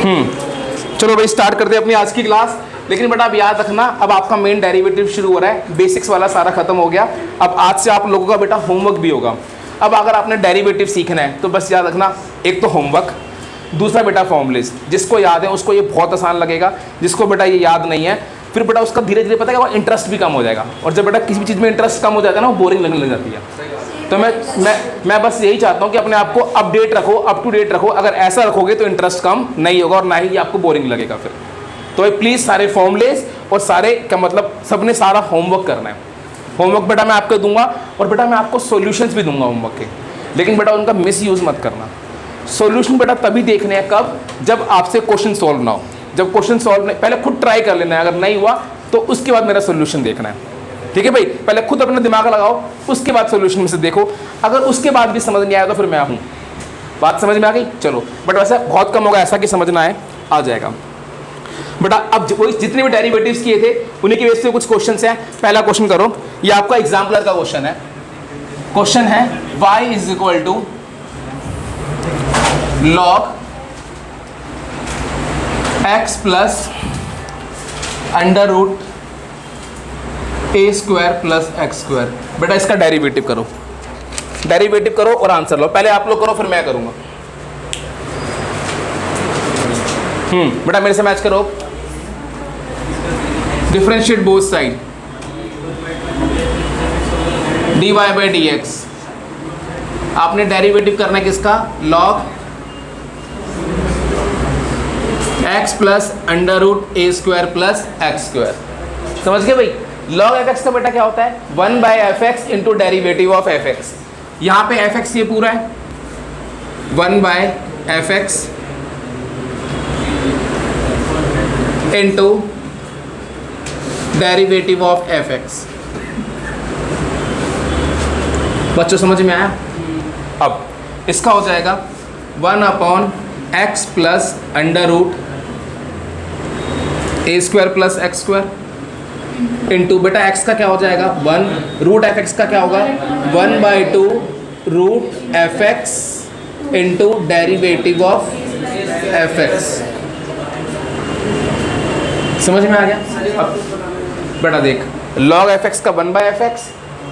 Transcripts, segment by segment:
चलो भाई स्टार्ट करते हैं अपनी आज की क्लास। लेकिन बेटा अब याद रखना, अब आपका मेन डेरिवेटिव शुरू हो रहा है, बेसिक्स वाला सारा खत्म हो गया। अब आज से आप लोगों का बेटा होमवर्क भी होगा। अब अगर आपने डेरिवेटिव सीखना है तो बस याद रखना, एक तो होमवर्क, दूसरा बेटा फॉर्मूलेस। जिसको याद है उसको ये बहुत आसान लगेगा, जिसको बेटा ये याद नहीं है फिर बेटा उसका धीरे धीरे पता है वो इंटरेस्ट भी कम हो जाएगा। और जब बेटा किसी भी चीज़ में इंटरेस्ट कम हो जाता है ना, वो बोरिंग लगने लग जाती है। तो मैं बस यही चाहता हूँ कि अपने आप को अपडेट रखो, अप टू डेट रखो। अगर ऐसा रखोगे तो इंटरेस्ट कम नहीं होगा और ना ही आपको बोरिंग लगेगा फिर। तो भाई प्लीज़ सारे फॉर्मूलेस और सारे का मतलब सबने सारा होमवर्क करना है। होमवर्क बेटा मैं आपको दूंगा और बेटा मैं आपको सॉल्यूशंस भी दूंगा होमवर्क के, लेकिन बेटा उनका मिस यूज़ मत करना। सॉल्यूशन बेटा तभी देखने हैं कब, जब आपसे क्वेश्चन सॉल्व ना हो। जब क्वेश्चन सॉल्व नहीं, पहले खुद ट्राई कर लेना है, अगर नहीं हुआ तो उसके बाद मेरा सॉल्यूशन देखना है। ठीक है भाई, पहले खुद अपना दिमाग लगाओ, उसके बाद सॉल्यूशन में से देखो। अगर उसके बाद भी समझ नहीं आया तो फिर मैं हूँ। बात समझ में आ गई? चलो, बट वैसे बहुत कम होगा ऐसा कि समझना है, आ जाएगा बेटा। अब वही जितने भी डेरिवेटिव्स किए थे उन्हीं की वजह से कुछ क्वेश्चंस हैं। पहला क्वेश्चन करो, ये आपका एग्जाम्पलर का क्वेश्चन है। क्वेश्चन है y is equal to log x plus under root A square plus x square. बेटा इसका डेरिवेटिव करो, डेरिवेटिव करो और आंसर लो। पहले आप लोग करो फिर मैं करूंगा। बेटा मेरे से मैच करो। Differentiate both side dy by D X. आपने डेरिवेटिव करना है किसका? log x plus under root ए स्क्वायर प्लस एक्स स्क्वायर। समझ गए भाई? log fx का बेटा क्या होता है? 1 by F x into derivative of F X. यहाँ पे एफ एक्स ये पूरा है, 1 by F x into derivative of F X. बच्चों समझ में आया? अब इसका हो जाएगा 1 upon X plus under root ए square plus x square into बेटा एक्स का क्या हो जाएगा? 1 रूट एफ एक्स का क्या होगा? 1 by 2 root f x into derivative of F x. समझ में आ गया? अब बेटा देख, log एफ एक्स का 1 by F x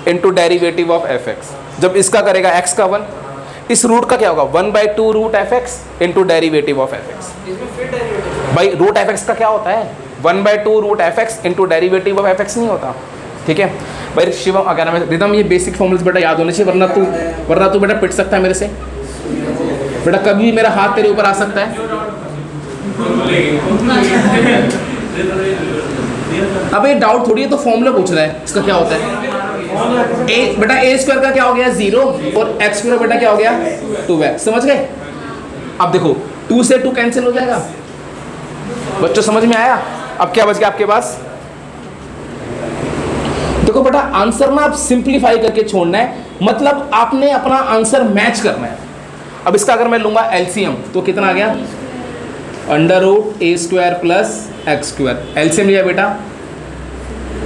into derivative of F x. जब इसका करेगा एक्स का 1, इस रूट का क्या होगा? 1 by 2 root f x into derivative of F x. भाई रूट एफ एक्स का क्या होता है? 1 by 2 root f x into derivative of F x नहीं होता। ठीक है भाई शिवम, अगर मैं रिदम, ये बेसिक फॉर्मूल्स बेटा याद होने चाहिए, वरना तू बेटा पिट सकता है मेरे से। बेटा कभी भी मेरा हाथ तेरे ऊपर आ सकता है। अब ये डाउट थोड़ी है, तो फॉर्मूला पूछ रहा है, इसका क्या होता है? ए बेटा ए स्क्वायर का क्या हो गया? 0 और एक्स स्क्वायर बेटा क्या हो गया? 2x। समझ गए? अब देखो 2 से 2 कैंसिल हो जाएगा। बच्चों समझ में आया? अब क्या बच गया आपके पास? देखो बेटा आंसर ना आप सिंप्लीफाई करके छोड़ना है, मतलब आपने अपना आंसर मैच करना है। अब इसका अगर मैं लूंगा एलसीएम तो कितना आ गया? अंडर रूट ए square plus x square. LCM लिया बेटा,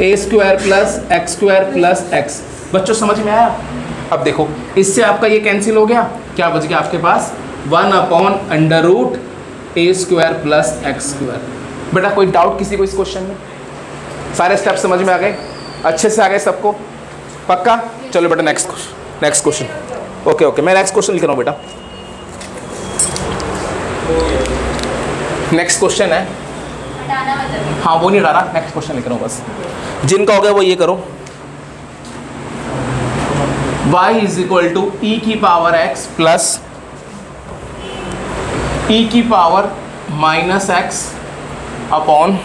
A square plus x square plus X. बच्चों समझ में आया? अब देखो इससे आपका ये कैंसिल हो गया, क्या बच गया आपके पास? 1 अपॉन अंडर रूट ए स्क्वायर प्लस एक्स स्क्वायर। बेटा कोई डाउट किसी को इस क्वेश्चन में? सारे स्टेप समझ में आ गए? अच्छे से आ गए सबको? पक्का? चलो बेटा नेक्स्ट क्वेश्चन। ओके मैं नेक्स्ट क्वेश्चन लिख रहा हूँ बेटा। नेक्स्ट क्वेश्चन है, हाँ वो नहीं डाला, नेक्स्ट क्वेश्चन लिख रहा हूँ बस। जिनका हो गया वो ये करो। y is equal to E की पावर x प्लस ई की पावर माइनस एक्स अपॉन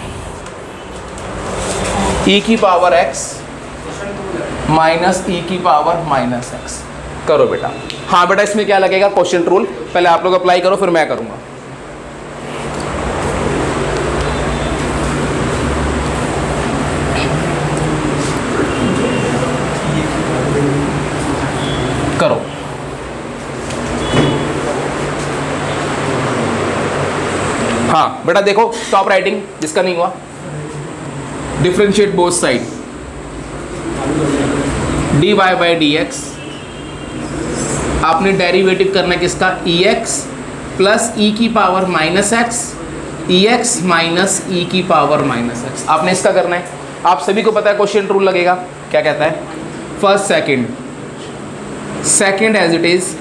ई की पावर x माइनस ई की पावर माइनस एक्स। करो बेटा। हाँ बेटा इसमें क्या लगेगा? क्वेश्चन रूल पहले आप लोग अप्लाई करो फिर मैं करूँगा। करो। हाँ बेटा देखो टॉप राइटिंग, जिसका नहीं हुआ differentiate both side dy by D X. आपने डेरिवेटिव करना है किसका? ई एक्स प्लस ई की पावर माइनस एक्स ई एक्स माइनस ई की पावर माइनस एक्स। आपने इसका करना है, आप सभी को पता है क्वेश्चन रूल लगेगा, क्या कहता है, first second as it is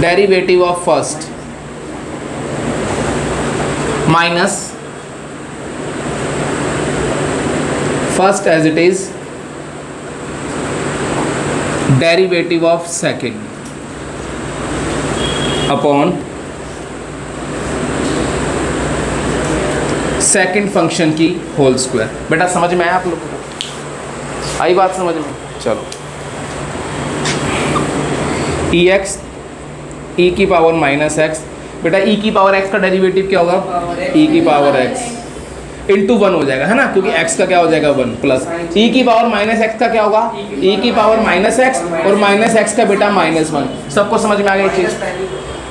derivative of first minus first as it is derivative of second upon second function की होल स्क्वायर। बेटा समझ में आया आप लोगों को, आई बात समझ में? चलो, ई एक्स ई की पावर माइनस एक्स, बेटा ई की पावर एक्स का डेरिवेटिव क्या होगा, ई की पावर एक्स इंटू 1 हो जाएगा, है ना, क्योंकि x का क्या हो जाएगा 1 प्लस e की पावर माइनस एक्स का क्या होगा, e की पावर माइनस एक्स और माइनस एक्स का बेटा -1। सबको समझ में आ गई चीज़,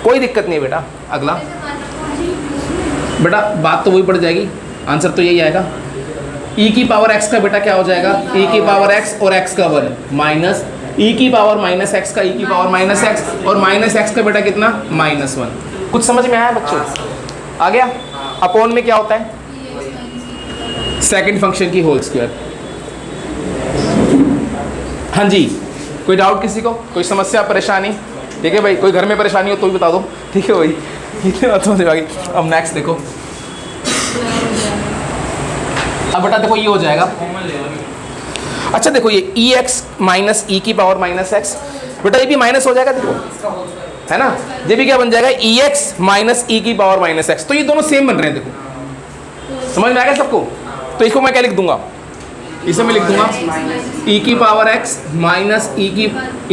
कोई दिक्कत नहीं बेटा। अगला बेटा बात तो वही पड़ जाएगी, आंसर तो यही आएगा। e की पावर x का बेटा क्या हो जाएगा, e की पावर x और x का 1 माइनस e की पावर माइनस एक्स का e की पावर माइनस एक्स और माइनस एक्स का बेटा कितना -1। कुछ समझ में आया बच्चों? आ गया। अपॉन में क्या होता है, सेकंड फंक्शन की होल स्क्वायर। हाँ जी, कोई डाउट किसी को, कोई समस्या परेशानी? ठीक है भाई, कोई घर में परेशानी हो तो भी बता दो, ठीक है भाई, इतनी बात समझ में आ गई। अब नेक्स्ट देखो, अब बेटा देखो ये हो जाएगा, अच्छा देखो ये ई एक्स माइनस ई की पावर माइनस एक्स, बेटा ये भी माइनस हो जाएगा, देखो है ना, ये भी क्या बन जाएगा, ई एक्स माइनस ई की पावर माइनस एक्स। तो ये दोनों सेम बन रहे हैं, देखो समझ में आ गया सबको? तो इसको मैं क्या लिख दूंगा, इसे मैं लिख दूंगा e की पावर x माइनस ई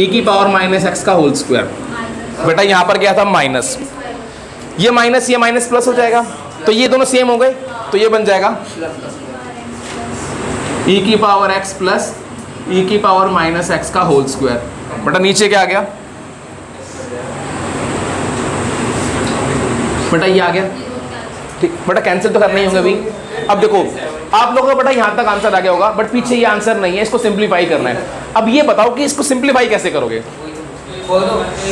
की पावर माइनस एक्स का होल स्क्वायर। बेटा यहाँ पर क्या था माइनस, ये माइनस प्लस हो जाएगा, तो ये दोनों सेम हो गए, तो ये बन जाएगा e की पावर x प्लस ई की पावर माइनस एक्स का होल स्क्वायर। बेटा नीचे क्या आ गया, बेटा ये आ गया, ठीक। बेटा कैंसिल तो करना ही होगा अभी। अब देखो आप लोगों का बेटा यहाँ तक आंसर आ गया होगा, बट पीछे ये आंसर नहीं है, इसको सिंप्लीफाई करना है। अब ये बताओ कि इसको सिंप्लीफाई कैसे करोगे।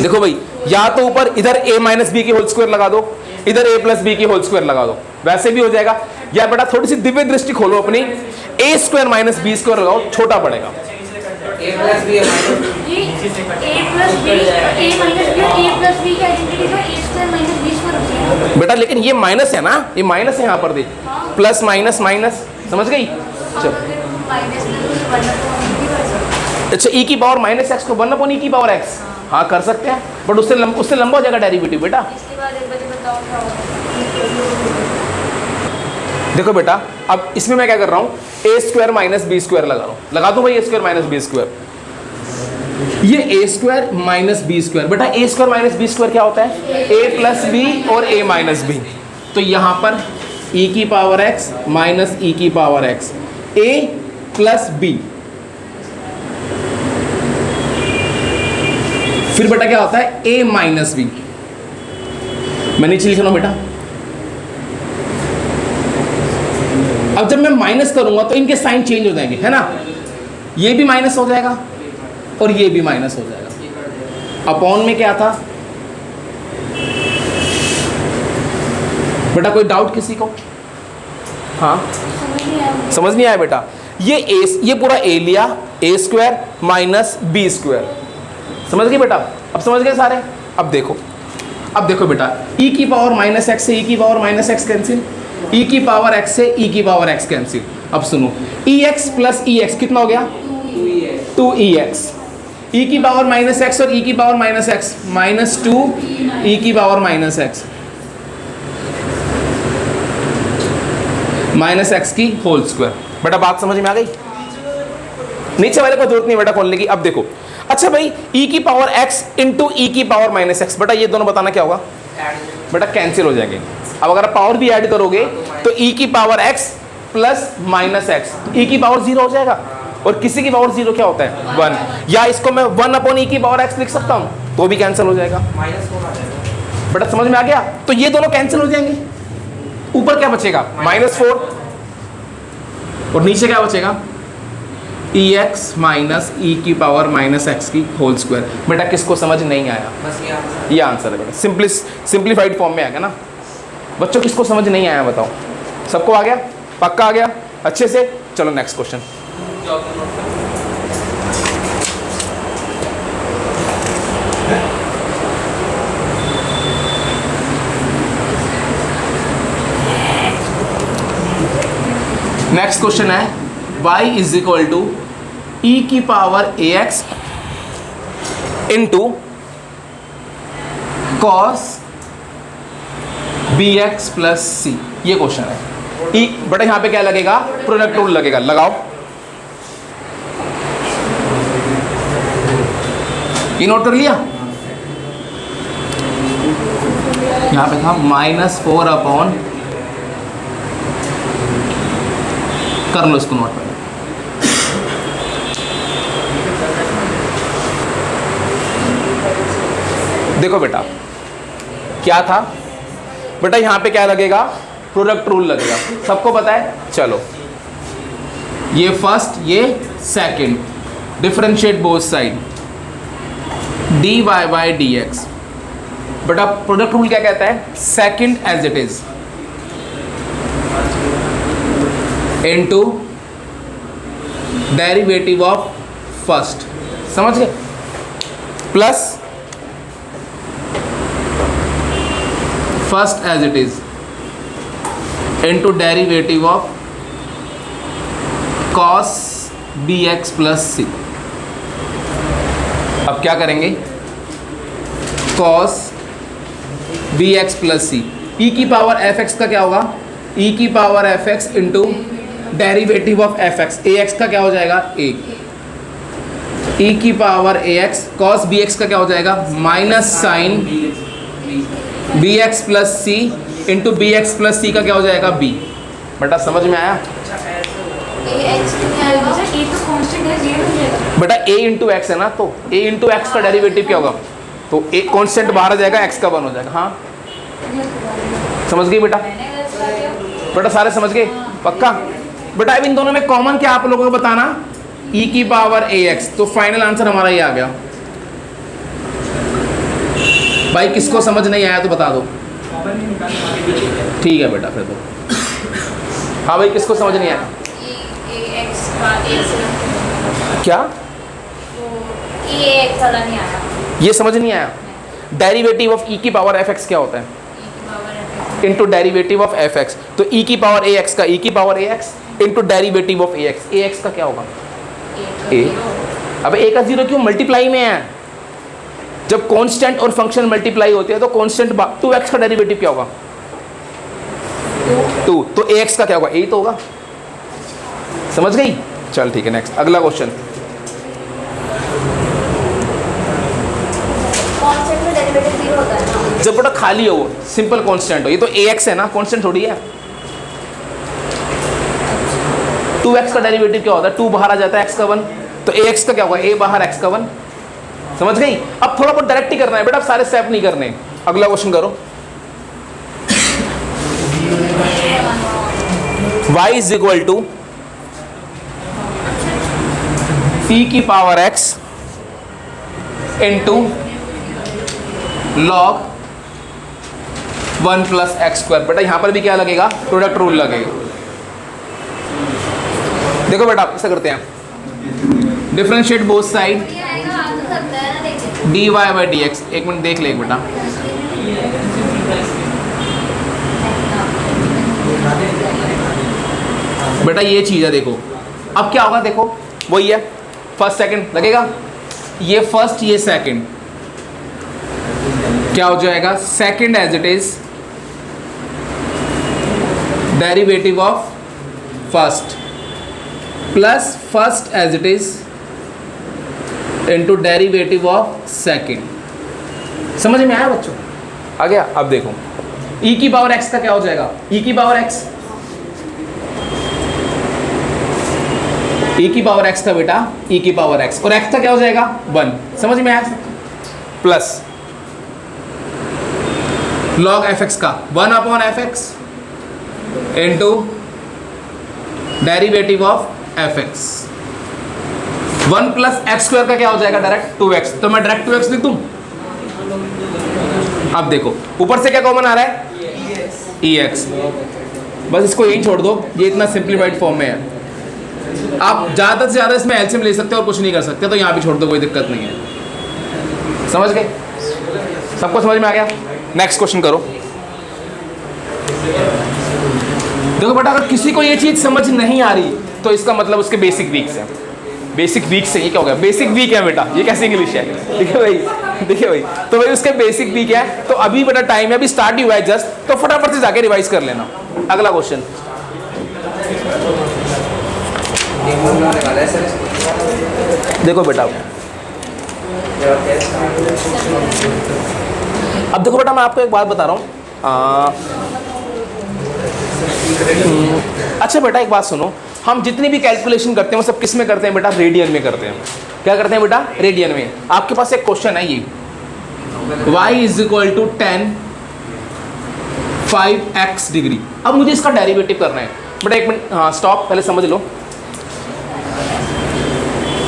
देखो भाई, या तो ऊपर इधर a माइनस बी की होल स्क्वायर लगा दो, इधर a प्लस बी की होल स्क्वायर लगा दो, वैसे भी हो जाएगा। या बेटा थोड़ी सी दिव्य दृष्टि खोलो अपनी, a square minus b square लगाओ, छोटा पड़ेगा। बेटा लेकिन ये माइनस है ना, ये माइनस है यहाँ पर, देख प्लस माइनस माइनस, समझ गई? चलो अच्छा, e की पावर माइनस एक्स को 1 अपॉन e की पावर x, हाँ कर सकते हैं, बट उससे लंबा हो जाएगा डेरिवेटिव बेटा। देखो बेटा अब इसमें मैं क्या कर रहा हूँ, a square minus b square लगा रहा हूँ, लगा दूँ भाई a square minus b square, ये a square minus b square. बेटा a square minus b square क्या होता है, a प्लस बी और a माइनस बी। तो यहाँ पर e की पावर x माइनस ई की power x, a plus b, फिर बेटा क्या होता है a माइनस बी। मैं नीचे लिख रहा हूं बेटा, अब जब मैं माइनस करूंगा तो इनके साइन चेंज हो जाएंगे, है ना, ये भी माइनस हो जाएगा और ये भी माइनस हो जाएगा। अपॉन में क्या था बेटा, कोई डाउट किसी को? हाँ समझ नहीं आया बेटा, ये पूरा a लिया, a square minus b square, समझ गए बेटा? अब समझ गए सारे? अब देखो बेटा, e की पावर माइनस एक्स से e की power minus x cancel, e की पावर x से e की पावर x कैंसिल। अब सुनो, ex प्लस ex कितना हो गया, 2ex, e की पावर माइनस एक्स और e की power minus x minus 2 e की power minus x minus x की होल स्क्वायर। बेटा बात समझ में आ गई? नीचे वाले को जरूरत नहीं बेटा खोलने की। अब देखो, अच्छा भाई e की पावर x इंटू ई की पावर माइनस एक्स, बेटा ये दोनों बताना क्या होगा, बेटा कैंसिल हो जाएंगे। अब अगर आप पावर भी ऐड करोगे तो e की power x plus minus x, e की पावर 0 हो जाएगा, और किसी की पावर 0 क्या होता है 1, या इसको मैं 1 अपॉन ई की पावर x लिख सकता हूँ, तो भी कैंसिल हो जाएगा। बेटा समझ में आ गया? तो ये दोनों कैंसिल हो जाएंगे, ऊपर क्या बचेगा -4 और नीचे क्या बचेगा ई एक्स माइनस ई की पावर माइनस एक्स की होल स्क्वायर। बेटा किसको समझ नहीं आया? बस ये आंसर है बेटा, सिंप्लीफाइड फॉर्म में आ गया ना बच्चों। किसको समझ नहीं आया बताओ? सबको आ गया? पक्का आ गया अच्छे से? चलो नेक्स्ट क्वेश्चन। नेक्स्ट क्वेश्चन है y is equal to E की power A X into cos B X plus C. ये क्वेश्चन है। ई बेटा यहाँ पे क्या लगेगा? प्रोडक्ट रूल लगेगा। लगाओ, ये नोट कर लिया? यहाँ पे था -4 अपॉन, कर लो इसको नोट पहले। देखो बेटा क्या था बेटा, यहां पे क्या लगेगा? प्रोडक्ट रूल लगेगा। सबको पता है? चलो ये फर्स्ट ये second, differentiate both side dy by D X. बेटा प्रोडक्ट रूल क्या कहता है? Second as it is into derivative of first, समझ गए? Plus first as it is into derivative of cos B X plus C. अब क्या करेंगे? Cos B X plus C, E की पावर एफ एक्स का क्या होगा? ई की power F x into derivative of F X, A X का क्या हो जाएगा? ए। ई की power A X cos B X का क्या हो जाएगा? Minus sine B X plus C into B X plus C का क्या हो जाएगा? बी। बेटा समझ में आया? बेटा ए इंटू एक्स है ना, तो ए इंटू एक्स का डेरिवेटिव क्या होगा? तो ए कॉन्स्टेंट बाहर आ जाएगा, एक्स का 1 हो जाएगा। हाँ समझ गई बेटा? बेटा सारे समझ गए? पक्का? बेटा अब इन दोनों में कॉमन क्या आप लोगों को बताना? ई की पावर ए एक्स। तो फाइनल आंसर हमारा ये आ गया। भाई किसको समझ नहीं आया तो बता दो। ठीक है बेटा फिर तो। हाँ भाई किसको समझ नहीं आया? क्या? ये समझ नहीं आया? डेरिवेटिव ऑफ ई की पावर एफ एक्स क्या होता है? Into derivative of F x. तो ई की पावर ए एक्स का ई की power A X into derivative of A x. A X का क्या होगा? ए। अब ए का 0 क्यों? मल्टीप्लाई में है। जब कांस्टेंट और फंक्शन मल्टीप्लाई होते हैं तो कांस्टेंट 2x का डेरिवेटिव क्या होगा? 2। तो ए एक्स का क्या होगा? ए तो होगा। समझ गई? चल ठीक है नेक्स्ट अगला क्वेश्चन। जब बड़ा खाली हो, सिंपल कांस्टेंट हो, ये तो ए एक्स है ना, कांस्टेंट थोड़ी है। 2x का डेरिवेटिव क्या होता है? 2 बाहर आ जाता है, x का 1। तो ए एक्स का क्या होगा? ए बाहर x का 1। समझ गई? अब थोड़ा बहुत डायरेक्ट ही करना है बेटा, अब सारे स्टेप नहीं करने। अगला क्वेश्चन करो। y is equal to e की power x into log 1 plus x square. बेटा यहां पर भी क्या लगेगा? प्रोडक्ट रूल लगेगा। देखो बेटा ऐसा करते हैं, differentiate both side dy by D x. एक मिनट देख ले एक बेटा। बेटा ये चीज़ है देखो। अब क्या होगा? देखो वही है, फर्स्ट सेकंड लगेगा, ये फर्स्ट ये सेकंड क्या हो जाएगा? Second as it is derivative of first plus first as it is into derivative of second. समझ में आया बच्चों? आ गया? अब देखो e की पावर x का क्या हो जाएगा? e की पावर x, e की पावर x का बेटा e की पावर x, और x का क्या हो जाएगा? 1। समझ में आया? प्लस log fx का 1 upon fx into derivative of fx। 1 plus x square का क्या हो जाएगा डायरेक्ट 2x, तो मैं डायरेक्ट 2x लिख दूं। अब देखो ऊपर से क्या कॉमन आ रहा है ex, बस इसको यही छोड़ दो, ये इतना सिंप्लीफाइड फॉर्म में है। आप ज़्यादा से ज़्यादा इसमें एलसीएम ले सकते हो और कुछ नहीं कर सकते, तो यहाँ भी छोड़ दो, कोई दिक्कत नहीं है। समझ गए? सबको समझ में आ गया? नेक्स्ट क्वेश्चन करो। देखो बेटा, अगर किसी को ये चीज़ समझ नहीं आ रही तो इसका मतलब उसके बेसिक वीक्स है। बेसिक वीक से ये क्या हो गया? बेसिक वीक है बेटा, ये कैसी इंग्लिश है? देखिए भाई, देखिए भाई, तो भाई उसके बेसिक वीक है, तो अभी बेटा टाइम है, अभी स्टार्ट ही हुआ है जस्ट, तो फटाफट से जाके रिवाइज कर लेना। अगला क्वेश्चन देखो बेटा, अब देखो बेटा, मैं आपको एक बात बता रहा हूँ। अच्छा बेटा एक बात सुनो, हम जितनी भी कैलकुलेशन करते हैं वो सब किस में करते हैं बेटा? रेडियन में करते हैं। क्या करते हैं बेटा? रेडियन में। आपके पास एक क्वेश्चन है ये, y is equal to 10 5x degree. अब मुझे इसका डेरिवेटिव करना है बेटा। एक मिनट, हाँ स्टॉप, पहले समझ लो।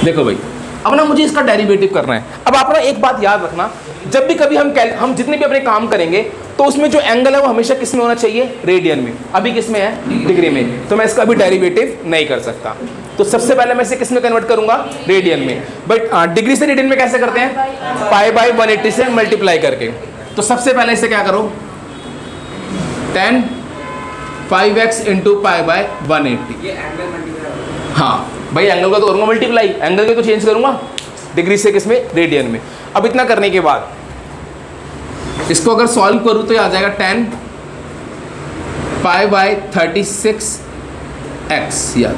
देखो भाई, अब ना मुझे इसका डेरिवेटिव करना है। अब आप ना एक बात याद रखना, जब भी कभी हम जितने भी अपने काम करेंगे तो उसमें जो एंगल है वो हमेशा किस में होना चाहिए? रेडियन में। अभी किस में है? डिग्री में। तो मैं इसका अभी डेरिवेटिव नहीं कर सकता, तो सबसे पहले मैं इसे किस में कन्वर्ट करूंगा? रेडियन में। बट डिग्री से रेडियन में कैसे करते हैं? पाई बाई 180 से मल्टीप्लाई करके। तो सबसे पहले इसे क्या करो? 10 5x इंटू पाई बाय 180। हाँ भाई, एंगल का तो करूंगा मल्टीप्लाई, एंगल का तो चेंज करूंगा डिग्री से किस में? रेडियन में। अब इतना करने के बाद इसको अगर सॉल्व करूं तो ये आ जाएगा 10 पाई बाय 36x यार।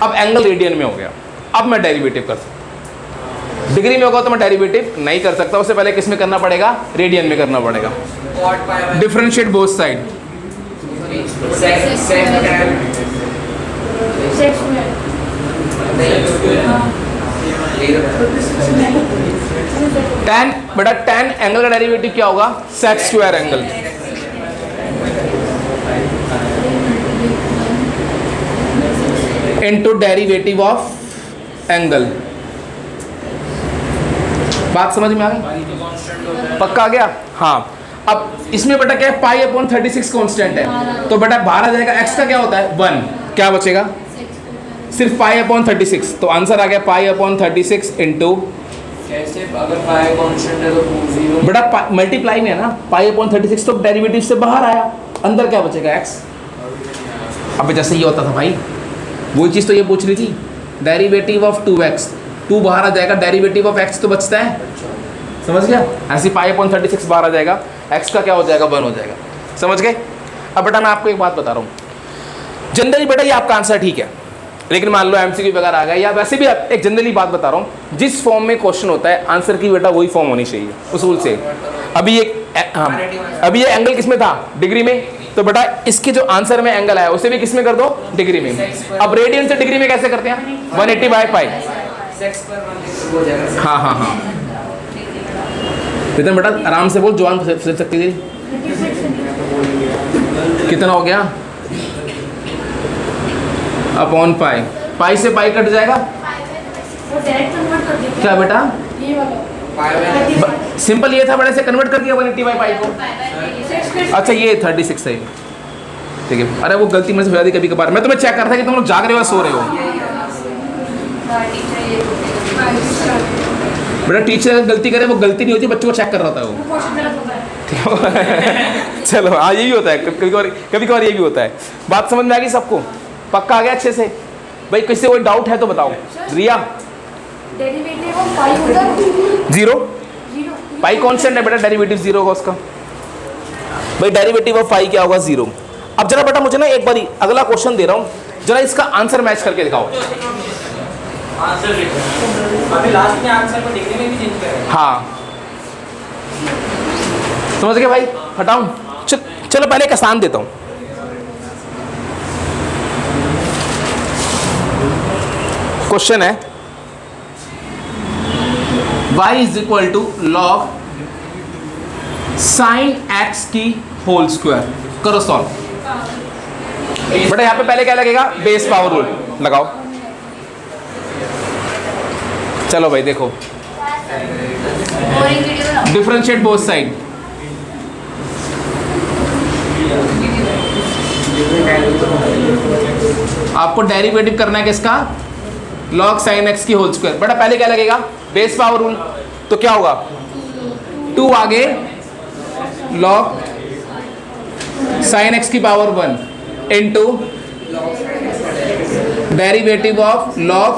अब एंगल रेडियन में हो गया, अब मैं डेरिवेटिव कर सकता। डिग्री में होगा तो मैं डेरिवेटिव नहीं कर सकता, उससे पहले किस में करना पड़ेगा? रेडियन में करना पड़ेगा। Differentiate both side. 10 बेटा 10 एंगल का डेरिवेटिव क्या होगा? Sec square angle. Into derivative of angle. बात समझ में आ गई? पक्का आ गया? हाँ। अब इसमें बेटा क्या है? पाई अपॉन 36 कांस्टेंट है, तो बेटा बाहर आ जाएगा। एक्स का क्या होता है? 1। क्या बचेगा? सिर्फ पाई अपॉन 36। तो आंसर आ गया पाई अपॉन 36 इंटू, अगर पाई कांस्टेंट है तो 0 बेटा मल्टीप्लाई में है ना, पाई अपॉन 36 तो डेरिवेटिव से बाहर आया, अंदर क्या बचेगा? एक्स। अब जैसे ये होता था भाई, वही चीज़ तो ये पूछ रही थी, डेरिवेटिव ऑफ 2x, 2 बाहर आ जाएगा, डेरिवेटिव ऑफ x तो बचता है। समझ गया? ऐसे पाई अपॉन 36 बाहर आ जाएगा, x का क्या हो जाएगा? 1 हो जाएगा। समझ गए? अब बेटा मैं आपको एक बात बता रहा हूँ, जनरली बेटा ये आपका आंसर ठीक है, लेकिन मान लो एमसीक्यू वगैरह आ गया, या वैसे भी एक जनरली बात बता रहा हूँ, जिस फॉर्म में क्वेश्चन होता है आंसर की बेटा वही फॉर्म होनी चाहिए उसूल से। अभी अभी ये एंगल किस में था? डिग्री में। तो बेटा इसके जो आंसर में एंगल आया उसे भी किस में कर दो? डिग्री में। अब रेडियन से डिग्री में कैसे करते हैं? 180 बाय पाई। हाँ हाँ हाँ, इतना बेटा आराम से बोल, जवान समझ सकती थी। कितना हो गया? अपॉन पाई, पाई से पाई कट जाएगा। क्या बेटा? सिंपल ये था, बड़े से कन्वर्ट कर दिया 180 बाई पाई को। अच्छा ये 36 है, ठीक है। अरे वो गलती मुझसे हो जाती कभी कभार, मैं तुम्हें चेक कर रहा था कि तुम लोग जाग रहे हो या सो रहे हो। बेटा टीचर अगर गलती करे, वो गलती नहीं होती, बच्चों को चेक कर रहा था वो। चलो हाँ, ये भी होता है कभी कभार, ये भी होता है। बात समझ में आ गई सबको? पक्का आ गया अच्छे से? भाई किसी से कोई डाउट है तो बताओ। रिया, डेरिवेटिव ऑफ पाई होता है 0। पाई कांस्टेंट है बेटा, डेरिवेटिव 0 होगा उसका। भाई डेरिवेटिव ऑफ पाई क्या होगा? 0। अब जरा बेटा मुझे ना एक बारी अगला क्वेश्चन दे रहा हूँ, जरा इसका आंसर मैच करके दिखाओ। आंसर अभी लास्ट में आंसर को डिग्री में भी चेंज करें। हाँ समझ गए भाई? हटाऊं? चलो पहले एक आसान देता हूँ। क्वेश्चन है y is equal to log sine x की होल स्क्वायर। करो सॉल्व। बेटा यहाँ पे पहले क्या लगेगा? बेस पावर रूल लगाओ। चलो भाई देखो, और एक वीडियो बनाओ। Differentiate both side. आपको डेरिवेटिव करना है किसका? log sin x की होल स्क्वायर। बेटा पहले क्या लगेगा? Base power rule. तो क्या होगा? 2 आगे log sin x की power 1 into derivative of log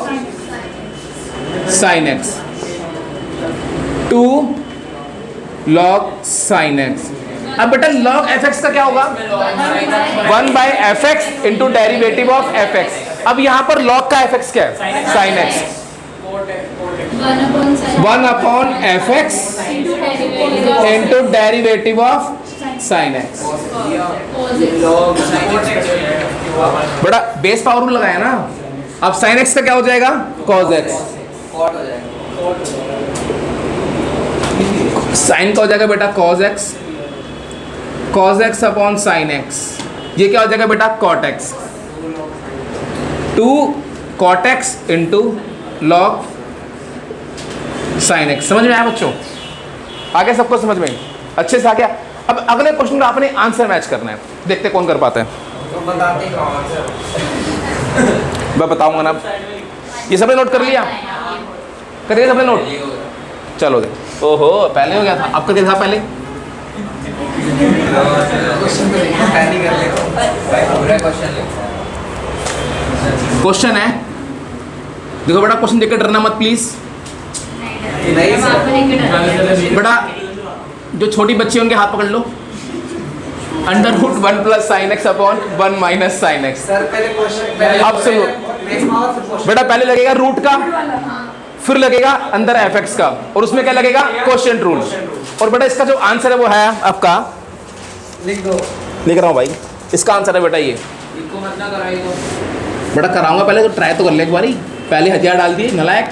sin x 2 log sin x। अब बेटा log fx का क्या होगा? 1 by F x into derivative of F x. अब यहां पर log का fx क्या है? sin x। 1 upon F x into derivative of sin x। बेटा बेस पावर रूल लगाया ना, अब sin x का क्या हो जाएगा? cos x। साइन का हो जाएगा बेटा cos x, cos x upon sin x। ये क्या हो जाएगा बेटा? cot x। 2 cot x into log sin x। समझ में आया बच्चों? आगे सबको समझ में अच्छे से आ गया? अब अगले क्वेश्चन का आपने आंसर मैच करना है, देखते कौन कर पाता है। तो बताते कहाँ से? मैं बताऊंगा ना। ये सबने नोट कर लिया? करिए सबने नोट। चलो दे। ओहो पहले हो गया था, आपका क्या था पहले? क्वेश्चन तो लिखो, टैली कर ले पूरा क्वेश्चन लिखो। क्वेश्चन है, देखो बेटा क्वेश्चन देखकर डरना मत प्लीज। बेटा जो छोटी बच्ची है उनके हाथ पकड़ लो। Under root 1 plus sine x upon 1 minus sine X. Sir पहले क्वेश्चन, अब सुनो बेटा, पहले लगेगा रूट का, फिर लगेगा अंदर एफ एक्स का, और उसमें क्या लगेगा? Quotient rule. और बेटा इसका जो आंसर है वो है आपका, लिख दो। लिख रहा हूँ भाई, इसका आंसर है बेटा ये। इनको मत ना कराई दो। बेटा कराऊंगा, पहले तो ट्राई तो कर ले एक बारी। पहले 1000 डाल दिए नलायक।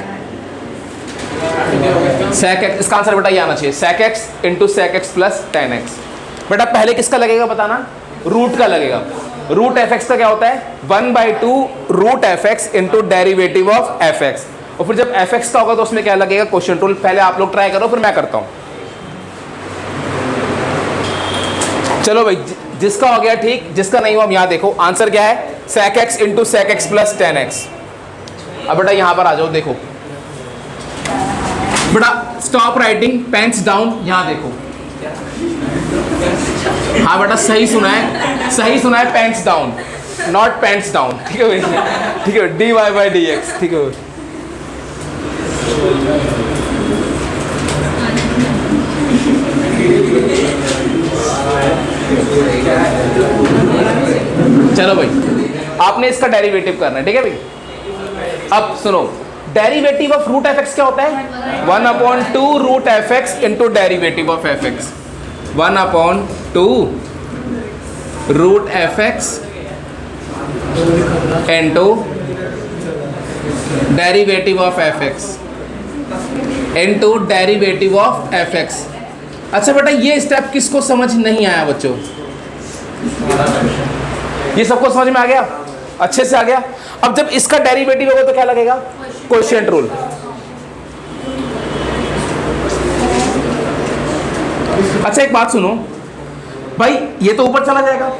sec x, इसका आंसर बेटा ये आना चाहिए, sec x into sec x plus tan x। बेटा पहले किसका लगेगा बताना? रूट का लगेगा। रूट एफ एक्स का क्या होता है? 1/2 root f x into derivative of F x. और फिर जब एफ एक्स का होगा तो उसमें क्या लगेगा? Quotient rule. पहले आप लोग ट्राई करो, फिर मैं करता हूँ। चलो भाई, जिसका हो गया ठीक, जिसका नहीं हुआ अब यहाँ देखो आंसर क्या है? sec x into sec x plus tan x। अब बेटा यहाँ पर आ जाओ, देखो बेटा स्टॉप राइटिंग, पेन्स डाउन। यहाँ देखो, हाँ बेटा सही सुना है, सही सुना है, pens down not pens down. ठीक है भाई, ठीक है, dy बाई डी एक्स। ठीक है, चलो भाई आपने इसका डेरिवेटिव करना है। ठीक है भाई, अब सुनो, derivative of root f x क्या होता है? 1/2 root f x into derivative of F x. 1/2 root f x into derivative of F x into derivative of F x. अच्छा बेटा ये स्टेप किसको समझ नहीं आया बच्चों? ये सबको समझ में आ गया? अच्छे से आ गया? अब जब इसका डेरिवेटिव होगा तो क्या लगेगा? Quotient rule. अच्छा एक बात सुनो भाई, ये तो ऊपर चला जाएगा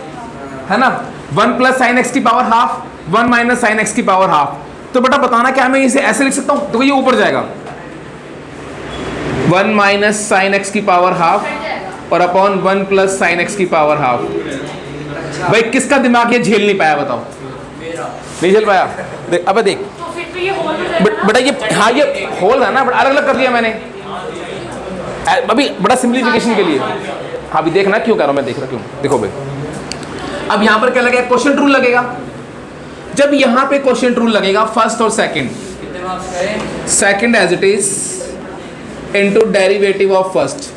है ना? 1 प्लस साइन एक्स की power half, 1 minus sine x की पावर हाफ। तो बेटा बताना क्या मैं इसे ऐसे लिख सकता हूं? तो ये ऊपर जाएगा 1 माइनस साइन एक्स की पावर हाफ और अपॉन 1 प्लस साइन एक्स की पावर हाफ। भाई किसका दिमाग ये झेल नहीं पाया बताओ? नहीं झेल पाया? देख अबे देख तो फिर तो ये होल हो जाएगा ना? बेटा, ये हाँ ये होल है ना, बट अलग अलग कर दिया मैंने अभी बड़ा सिंप्लीफिकेशन के लिए। हाँ अभी देखना क्यों कर रहा हूँ मैं, देख रहा क्यों। देखो भाई अब यहाँ पर क्या लगेगा? क्वोशिएंट रूल लगेगा। जब यहाँ पे क्वोशिएंट रूल लगेगा फर्स्ट और सेकंड, कितने मार्क्स करें? Second as it is into derivative of first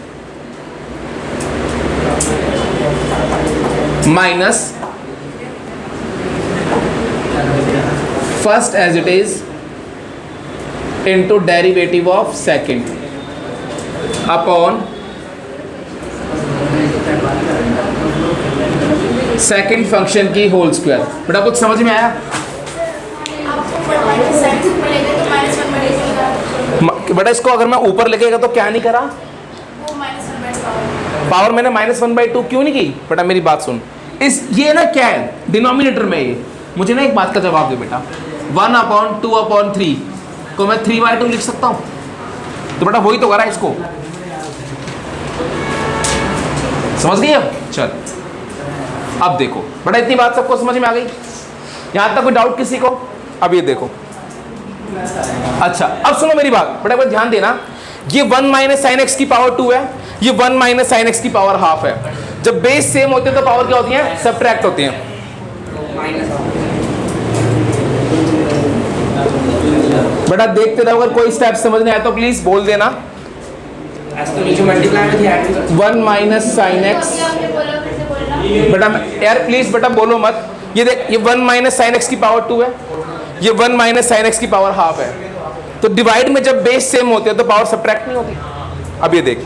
minus first as it is into derivative of second upon second function की होल स्क्वायर। बेटा कुछ समझ में आया? आपको 1 - sin से मिलेगा तो -1 मिलेगा। बेटा इसको अगर मैं ऊपर लेके गया तो क्या नहीं करा, वो -1/2 पावर मैंने -1/2 क्यों नहीं की? बेटा मेरी बात सुन, इस ये ना क्या है डिनोमिनेटर में, ये मुझे ना एक बात का जवाब दे बेटा, 1/2/3 को मैं 3/2 लिख सकता हूँ? तो बेटा वही तो करा इसको, समझ गई? अब चल अब देखो बेटा इतनी बात सबको समझ में आ गई? यहां तक कोई डाउट किसी को? अब ये देखो, अच्छा अब सुनो मेरी बात बेटा, एक बार ध्यान देना, ये 1 - sin x की पावर 2 है, ये 1 - sin x की पावर हाफ है। जब बेस सेम होते हैं तो पावर क्या होती है? सब्ट्रैक्ट होती हैं। बेटा देखते रहो, अगर कोई स्टेप समझ नहीं आया तो प्लीज बोल देना। तो नीचे मल्टीप्लाई में थी ऐड 1 - sin x, आपने बोला, फिर से बोलना। बेटा यार प्लीज बेटा बोलो मत। ये देख, ये 1 - sin x की पावर 2 है, ये 1 - sin x की पावर हाफ है। तो डिवाइड में जब बेस सेम होते हैं तो पावर सब्ट्रैक्ट नहीं होती। अब ये देख,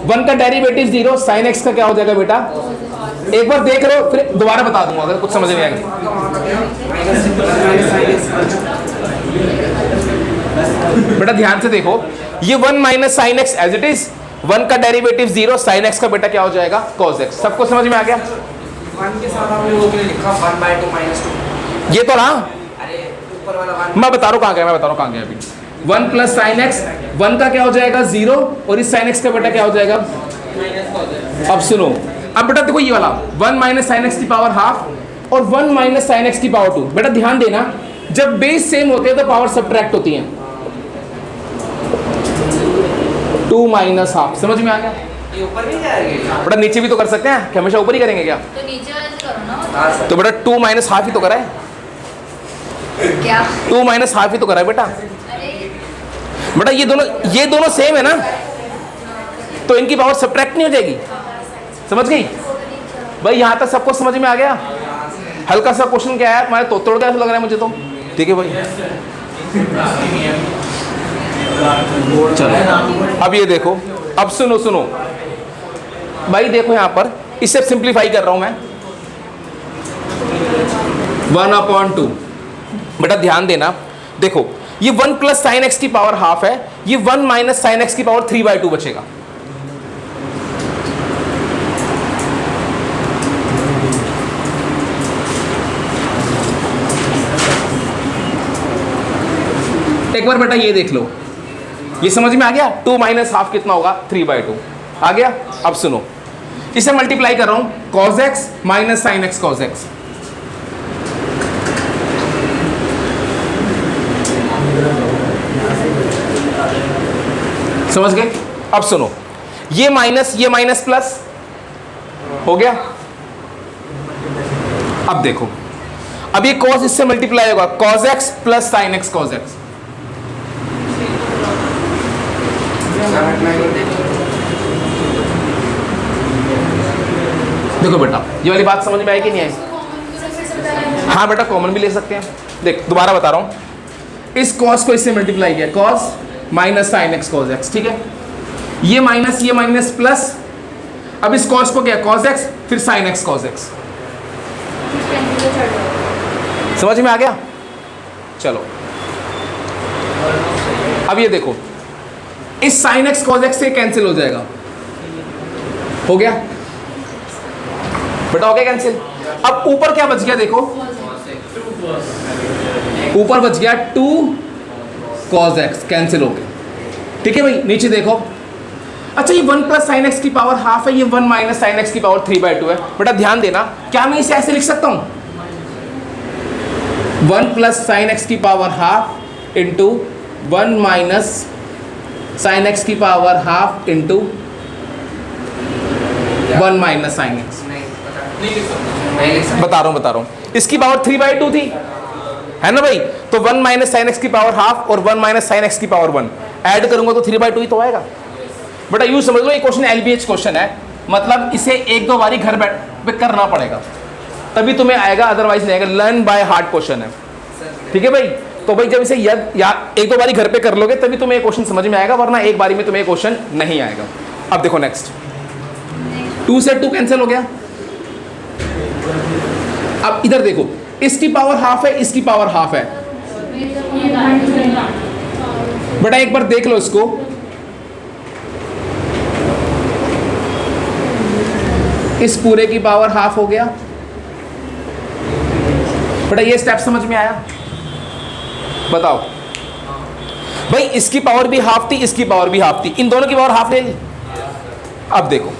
1 का डेरिवेटिव 0, sin x का क्या हो जाएगा बेटा? एक बार देख रहे हो, फिर दोबारा बता दूंगा अगर कुछ समझ नहीं आएगा। बेटा ध्यान से देखो, ये 1 - sin x as it is, 1 का डेरिवेटिव 0, sin x का बेटा क्या हो जाएगा? cos x। सबको समझ में आ गया? 1 के साथ आपने वो क्यों लिखा 1/2 -2? ये तो रहा, अरे ऊपर वाला 1 मैं बता रहा हूँ कहाँ गया, मैं बता रहा हूँ कहाँ गया अभी। 1 + sin x, 1 का क्या हो जाएगा? 0, और इस sin x का बेटा क्या हो जाएगा? अब सुनो, अब बेटा देखो ये वाला 1 - sin x की पावर हाफ और 1 - sin x की पावर 2। बेटा ध्यान देना, जब बेस सेम होते हैं तो पावर सब्ट्रैक्ट होती है। 2 - हाफ, समझ में आ गया? ये ऊपर नहीं जाएगा? बेटा नीचे भी तो कर सकते हैं, कि हमेशा ऊपर ही करेंगे क्या? तो नीचे वाले से करो ना। हाँ सर। तो बेटा 2 - हाफ ही तो करा है, क्या? 2 - हाफ ही तो करा है बेटा। अरे बेटा ये दोनों सेम है ना, तो इनकी पावर सब्ट्रैक्ट नहीं हो जाएगी। समझ गई भाई? यहां तक सबको समझ में आ गया? हल्का सा क्वेश्चन क्या है तुम्हारे, तोड़ गया ऐसा लग रहा है मुझे तो। ठीक है भाई, चलो अब ये देखो, अब सुनो भाई, देखो यहां पर इसे सिंप्लीफाई कर रहा हूं मैं, 1/2। बेटा ध्यान देना, देखो ये 1 + sin x की पावर हाफ है, ये 1 - sin x की पावर 3/2 बचेगा। एक बार बेटा ये देख लो, ये समझ में आ गया? 2 - हाफ कितना होगा? 3/2 आ गया। अब सुनो, इसे मल्टीप्लाई कर रहा हूं, cos x - sin x cos x। समझ गए? अब सुनो, ये माइनस प्लस हो गया। अब देखो, अब ये cos इससे मल्टीप्लाई होगा, cos x + sin x cos x। देखो बेटा ये वाली बात समझ में आई कि नहीं आई? हाँ बेटा कॉमन भी ले सकते हैं। देख दोबारा बता रहा हूँ, इस cos को इससे मल्टीप्लाई किया, cos - sin x cos x, ठीक है? ये माइनस प्लस, अब इस cos को क्या? cos x, फिर sin x cos x। समझ में आ गया? चलो अब ये देखो, इस sin x cos x से कैंसिल हो जाएगा, हो गया बेटा, हो गया कैंसिल। अब ऊपर क्या बच गया? देखो ऊपर बच गया 2 cos x, कैंसिल हो गया, ठीक है भाई? नीचे देखो, अच्छा ये 1 + sin x की पावर हाफ है, ये 1 - sin x की पावर 3/2 है। बेटा ध्यान देना, क्या मैं इसे ऐसे लिख सकता हूं? 1 + sin x की power half into 1 - sin x की power half into 1 - sin x। बता रहा हूं, इसकी पावर 3/2 थी, है ना भाई? तो 1 - sin x की पावर हाफ और 1 - sin x की पावर 1 ऐड करूंगा तो 3/2 ही तो आएगा। बेटा यूँ समझ लो, ये क्वेश्चन LBH क्वेश्चन है, मतलब इसे 1-2 बारी घर बैठ पे करना पड़ेगा तभी तुम्हें आएगा, अदरवाइज नहीं आएगा। लर्न बाय हार्ट क्वेश्चन है, ठीक है भाई? तो भाई जब इसे या 1-2 बारी घर पे कर लोगे तभी तुम्हें ये क्वेश्चन समझ में आएगा, वरना एक बारी में तुम्हें क्वेश्चन नहीं आएगा। अब देखो नेक्स्ट, 2 से 2 कैंसिल हो गया। अब इधर देखो, इसकी पावर हाफ है, इसकी पावर हाफ है, बेटा एक बार देख लो इसको, इस पूरे की पावर हाफ हो गया। बेटा ये स्टेप समझ में आया? बताओ भाई, इसकी पावर भी हाफ थी, इसकी पावर भी हाफ थी, इन दोनों की पावर हाफ ले ली। अब देखो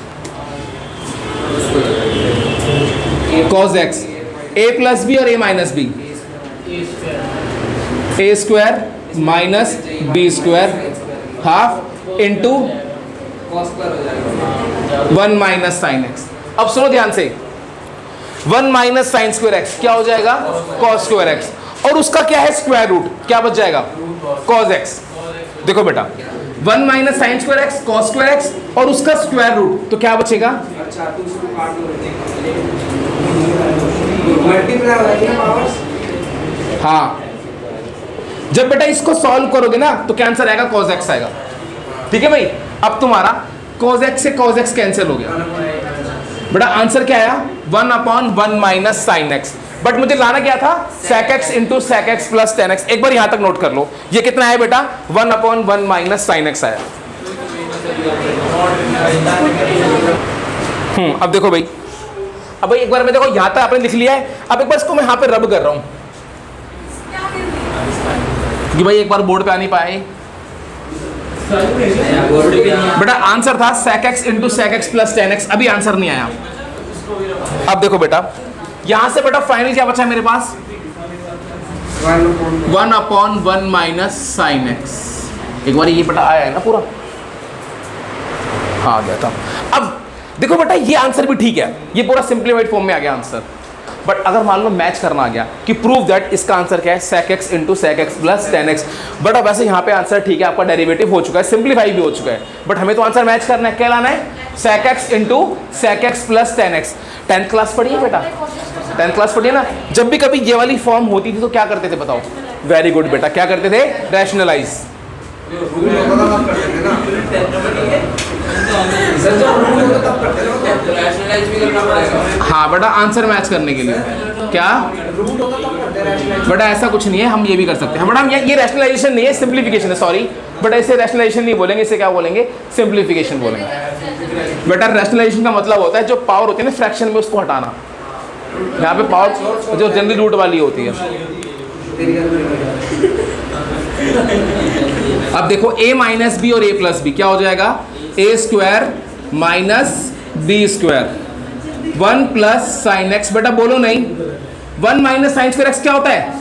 cos x, a plus b और a minus b, a square minus b square half into 1 minus sine x. अब सुनो ध्यान से, 1 माइनस साइन स्क्वायर एक्स क्या हो जाएगा? कॉस स्क्वायर एक्स, और उसका क्या है? स्क्वायर रूट, क्या बच जाएगा? Cos x. देखो बेटा 1 minus sign square x cos square x और उसका स्क्वायर रूट, तो क्या बचेगा? हाँ, जब बेटा इसको सॉल्व करोगे ना तो क्या आंसर आएगा? cos x आएगा। ठीक है भाई, अब तुम्हारा cos x से cos x कैंसिल हो गया। बेटा आंसर क्या आया? 1/1 माइनस साइन एक्स, बट मुझे लाना क्या था? sec x into sec x plus tan x। एक बार यहां तक नोट कर लो, ये कितना आया बेटा? 1/1 माइनस साइन एक्स आया। अब देखो भाई, अब भाई एक बार मैं देखो यहां तक आपने लिख लिया है, अब एक बार इसको मैं यहां पे रब कर रहा हूं कि भाई एक बार बोर्ड पे आ नहीं पाए। बेटा आंसर था sec x into sec x plus tan x, अभी आंसर नहीं आया। अब देखो बेटा यहां से बेटा फाइनल क्या बचा है मेरे पास? 1/1 माइनस साइन एक्स। एक बार ये बेटा आया है ना पूरा, आ गया था। अब देखो बेटा ये आंसर भी ठीक है, ये पूरा सिंप्लीफाइड फॉर्म में आ गया आंसर। बट अगर मान लो मैच करना आ गया कि प्रूव दैट इसका आंसर क्या है? sec x into sec x plus tan x। But अब वैसे यहाँ पे आंसर ठीक है, आपका डेरिवेटिव हो चुका है, सिंप्लीफाई भी हो चुका है, बट हमें तो आंसर मैच करना है। क्या लाना है? sec x into sec x plus tan x। 10th class पढ़ी है बेटा? 10th क्लास पढ़ी है ना? जब भी कभी ये वाली फॉर्म होती थी तो क्या करते थे बताओ? वेरी गुड बेटा, क्या करते थे? रैशनलाइज। हाँ बेटा, आंसर मैच करने के लिए क्या बेटा? ऐसा कुछ नहीं है, हम ये भी कर सकते हैं बेटा। हम ये रैशनलाइजेशन नहीं है, सिंप्लीफिकेशन है, सॉरी बट ऐसे रैशनलाइजेशन नहीं बोलेंगे, इसे क्या बोलेंगे? सिंप्लीफिकेशन बोलेंगे। बेटा रैशनलाइजेशन का मतलब होता है जो पावर होती है ना फ्रैक्शन में, उसको हटाना। यहाँ पे पावर जो जनरली रूट वाली होती है। अब देखो a माइनस बी और a प्लस बी क्या हो जाएगा? a square minus b square 1 plus sine x. बेटा बोलो नहीं, 1 माइनस साइन स्क्वायर एक्स क्या होता है?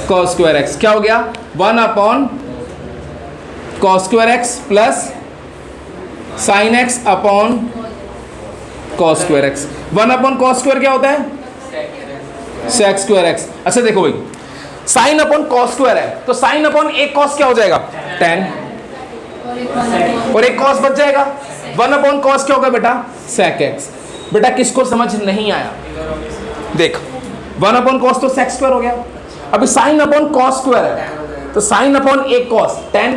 Cos square x. क्या हो गया? 1/cos square x plus sine x upon cos square x. 1/cos square क्या होता है? sec square x. अच्छा देखो भाई, साइन अपॉन cos स्क्वायर है तो साइन अपॉन एक cos क्या हो जाएगा? tan, और एक cos बच जाएगा। 1/cos क्या होगा बेटा? sec x। बेटा किसको समझ नहीं आया? देख 1/cos तो sec स्क्वायर हो गया, अभी साइन अपॉन cos स्क्वायर है तो साइन अपॉन एक cos tan,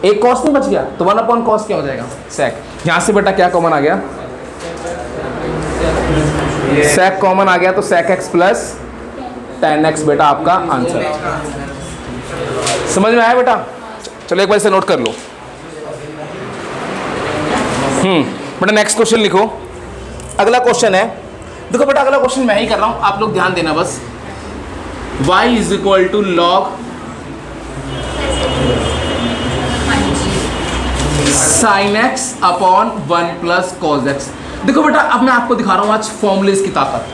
एक cos नहीं बच गया तो 1/cos क्या हो जाएगा? sec। यहां से बेटा क्या कॉमन आ गया? sec कॉमन आ गया तो sec x plus tan x बेटा आपका आंसर। समझ में आया बेटा? चलो एक बार इसे नोट कर लो। बेटा नेक्स्ट क्वेश्चन लिखो। अगला क्वेश्चन है, देखो बेटा अगला क्वेश्चन मैं ही कर रहा हूं, आप लोग ध्यान देना बस। y is equal to log sine x upon 1 plus cos x. देखो बेटा अब मैं आपको दिखा रहा हूं आज फॉर्मूलेज की ताकत।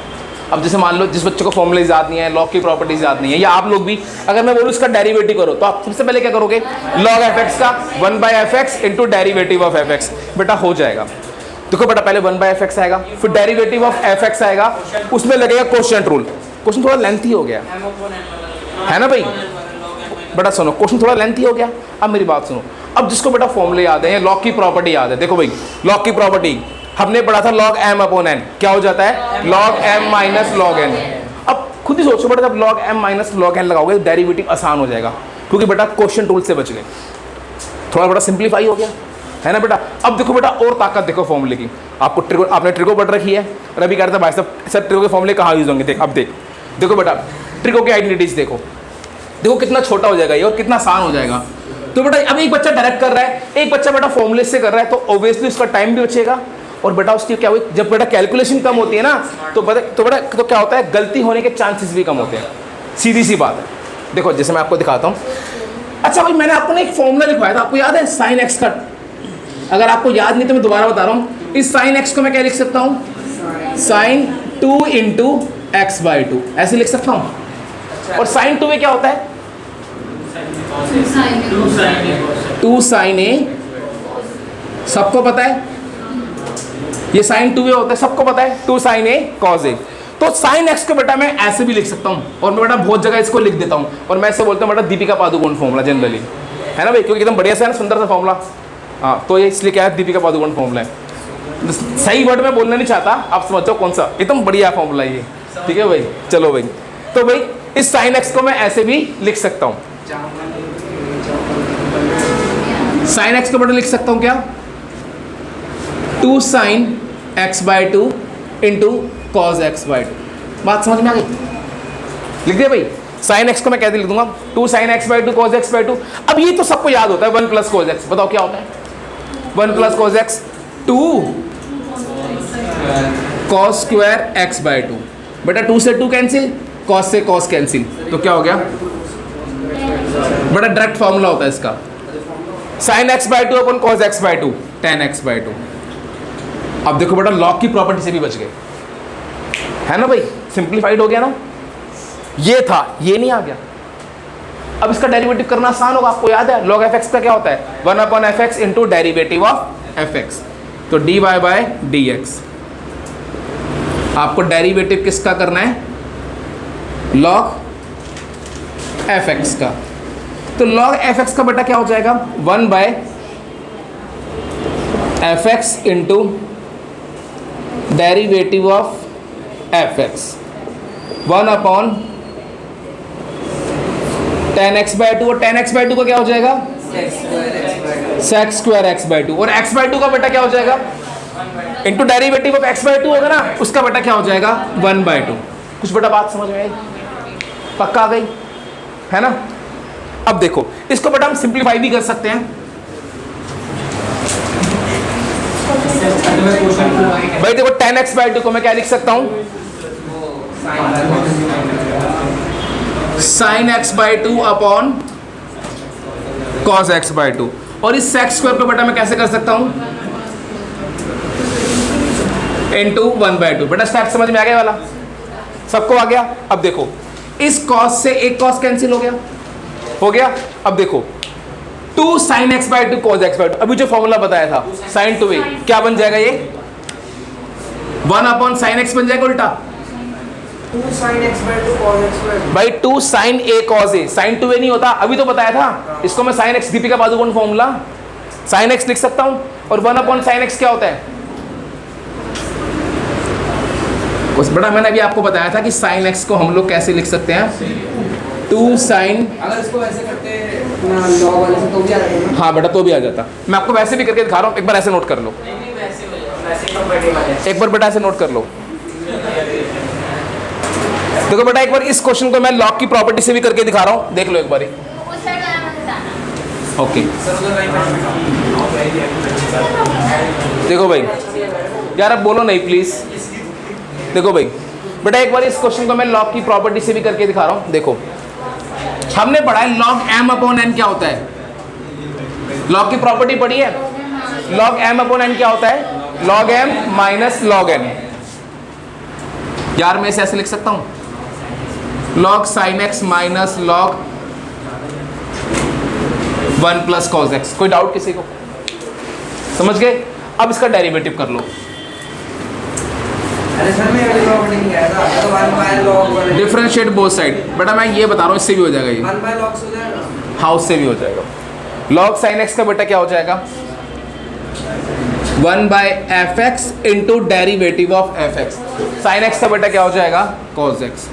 अब जैसे मान लो जिस बच्चे को फॉर्मूलेज याद नहीं है, लॉग की प्रॉपर्टीज याद नहीं है, या आप लोग भी अगर मैं बोलूँ इसका डेरिवेटिव करो तो आप सबसे पहले क्या करोगे? लॉग एफ एक्स का 1/f(x) into derivative of F x. बेटा हो जाएगा। देखो बेटा पहले 1/f(x) आएगा, फिर डेरिवेटिव ऑफ एफ एक्स आएगा, उसमें लगेगा क्वोशिएंट रूल। क्वेश्चन थोड़ा लेंथी हो गया है ना भाई? बेटा सुनो, क्वेश्चन थोड़ा लेंथी हो गया। अब मेरी बात सुनो, अब जिसको बेटा फॉर्मूले याद है, लॉग की प्रॉपर्टी याद है, देखो भाई लॉग की प्रॉपर्टी हमने पढ़ा था log m अपॉन n क्या हो जाता है? log m minus log n। अब खुद ही सोचो बेटा, जब log m minus log n लगाओगे डेरिवेटिव आसान हो जाएगा, क्योंकि बेटा क्वोशिएंट रूल से बच गए, थोड़ा बड़ा सिंप्लीफाई हो गया है ना बेटा। अब देखो बेटा और ताकत देखो फॉर्मूले की। आपको ट्रिको, आपने ट्रिको पढ़ रखी है, रवि कह रहा था भाई साहब सर ट्रिको के फॉर्मूले कहाँ यूज होंगे? देख अब देखो बेटा ट्रिको की आइडेंटिटीज देखो कितना छोटा हो जाएगा ये और कितना आसान हो जाएगा। तो बेटा अब एक बच्चा डायरेक्ट कर रहा है, एक बच्चा बेटा फॉर्मूले से कर रहा है, तो ऑब्वियसली उसका टाइम भी बचेगा और बेटा उसकी क्या हुई, जब बेटा कैलकुलेशन कम होती है ना तो बेटा तो क्या होता है, गलती होने के चांसेस भी कम होते हैं। सीधी सी बात है। देखो जैसे मैं आपको दिखाता हूँ। अच्छा भाई मैंने आपको ना एक फॉर्मूला लिखवाया था, आपको याद है साइन एक्स का? अगर आपको याद नहीं तो मैं दोबारा बता रहा हूँ। इस साइन एक्स को मैं क्या लिख सकता हूँ, साइन 2 इंटू एक्स बाई 2 ऐसे लिख सकता हूँ। और साइन 2 में क्या होता है, 2 साइन ए, सबको पता है ये साइन 2 ए होता है, सबको पता है 2 साइन ए कॉज ए। तो साइन एक्स को बेटा मैं ऐसे भी लिख सकता हूँ और मैं बेटा बहुत जगह इसको लिख देता हूँ और मैं ऐसे बोलता हूँ बेटा दीपिका पादुकोण फॉर्मूला जनरली, है ना भाई, क्योंकि एकदम बढ़िया सा है ना, सुंदर सा फॉर्मूला। हाँ तो ये इसलिए क्या है, दीपिका पादुकोण फॉर्मूला है। सही वर्ड में बोलना नहीं चाहता, आप समझो कौन सा, एकदम बढ़िया फॉर्मूला ये, ठीक है भाई। चलो भाई, तो भाई इस साइन एक्स को मैं ऐसे भी लिख सकता हूँ। साइन एक्स को बेटा लिख सकता हूँ क्या, 2 sine x by 2 into cos x by 2। बात समझ में आ गई? लिख दिया भाई। साइन एक्स को मैं कैसे लिख दूंगा, 2 sine x by 2 cos x by 2। अब ये तो सबको याद होता है 1 प्लस कॉज एक्स, बताओ क्या होता है 1 plus cos x, 2 cos square x by 2। बेटा 2 से 2 कैंसिल, कॉस से कॉस कैंसिल, तो क्या हो गया बेटा, डायरेक्ट फॉर्मूला होता है इसका, sine x by 2 upon cos x by 2 tan x by 2। अब देखो बेटा लॉग की प्रॉपर्टी से भी बच गए, है ना भाई, सिंप्लीफाइड हो गया ना। ये था, ये नहीं आ गया। अब इसका डेरिवेटिव करना आसान होगा, आपको याद है log f(x) का क्या होता है, 1 upon fx into derivative of fx, तो dy बाय dx। आपको डेरिवेटिव किसका करना है, log fx का। तो log fx का बेटा क्या हो जाएगा, 1 by fx into derivative of fx, 1 upon tan x by 2, और tan x बाई 2 का क्या हो जाएगा, sec स्क्वायर x बाई 2, और x बाई 2 का बेटा क्या हो जाएगा, into derivative of x by 2 होगा ना, उसका बेटा क्या हो जाएगा 1 बाई 2। कुछ बेटा बात समझ में आई, पक्का आ गई, है ना। अब देखो इसको बेटा हम सिंप्लीफाई भी कर सकते हैं। भाई देखो tan x बाई 2 को मैं क्या लिख सकता हूं, sin x by 2 upon cos x by 2, और इस sec स्क्वायर को बेटा मैं कैसे कर सकता हूं, इंटू 1 बाई 2। बेटा स्टेप समझ में आ गया वाला, सबको आ गया। अब देखो इस cos से एक cos कैंसिल हो गया। अब देखो 2 sin x by 2 cos x by 2, अभी जो फॉर्मूला बताया था sin 2a, क्या बन जाएगा ये 1 अपॉन sin x बन जाएगा उल्टा, 2 sin x by 2 cos x by 2। भाई 2 sin a cos a, sin 2a नहीं होता, अभी तो बताया था। इसको मैं sin x, Deepika Padukone formula, sin x लिख सकता हूं, और 1 अपॉन sin x क्या होता है, उस बेटा मैंने अभी आपको बताया था कि sin x को हम लोग कैसे लिख सकते हैं, 2 sin, अगर इसको वैसे करते ना log वाले से तो भी आ जाएगा। हाँ बेटा तो भी आ जाता। मैं आपको वैसे भी करके दिखा रहा हूँ, एक बार ऐसे नोट कर लो, नहीं वैसे हो जाएगा, वैसे कंपैटिबल है। एक बार बेटा ऐसे नोट कर लो। देखो बेटा एक बार इस क्वेश्चन को मैं लॉग की प्रॉपर्टी से भी करके दिखा रहा हूँ, देख लो एक बार। उस साइड वाला मत बताना। ओके सर उधर राइट देखो भाई, यार अब बोलो नहीं प्लीज। देखो भाई बेटा एक बार इस क्वेश्चन को मैं लॉग की प्रॉपर्टी से भी करके दिखा रहा हूँ। देखो हमने पढ़ा है log m अपॉन n क्या होता है, लॉग की प्रॉपर्टी पढ़ी है, log m अपॉन n क्या होता है, log m minus log n। यार मैं इसे ऐसे लिख सकता हूँ, log sin x minus log 1 plus cos x। कोई डाउट किसी को, समझ गए। अब इसका डेरिवेटिव कर लो, अरे सर मैं वाली प्रॉपर्टी नहीं आया था, तो 1 by log वाले डिफरेंशिएट बोथ साइड। बेटा मैं ये बता रहा हूँ, इससे भी हो जाएगा ये, 1 by log से हो जाएगा। हाँ उससे भी हो जाएगा। log sin x का बेटा क्या हो जाएगा, 1 by f x into derivative of F x. Sine x का बेटा क्या हो जाएगा, cos x